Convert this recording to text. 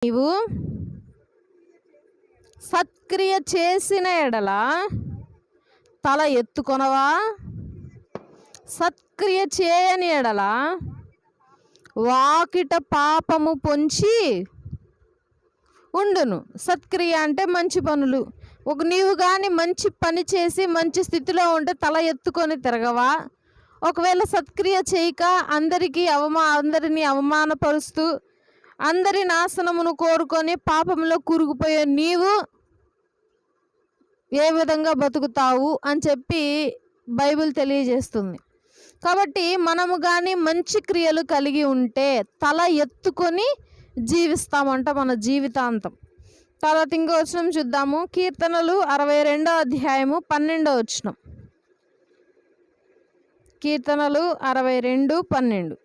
నీవు సత్క్రియ చేసిన ఎడల తల ఎత్తుకొనవా? సత్క్రియ చేయని ఎడల వాకిట పాపము పొంచి ఉండును. సత్క్రియ అంటే మంచి పనులు. నీవు కానీ మంచి పని చేసి మంచి స్థితిలో ఉంటే తల ఎత్తుకొని తిరగవా? ఒకవేళ సత్క్రియ చేయక అందరినీ అవమానపరుస్తూ అందరి నాశనమును కోరుకొని పాపంలో కూరుకుపోయే నీవు ఏ విధంగా బతుకుతావు అని చెప్పి బైబిల్ తెలియజేస్తుంది. కాబట్టి మనము కానీ మంచి క్రియలు కలిగి ఉంటే తల ఎత్తుకొని జీవిస్తామంట మన జీవితాంతం. తర్వాత ఇంకో వచనం చూద్దాము. కీర్తనలు 62వ అధ్యాయము 12వ వచనం. కీర్తనలు 62:12.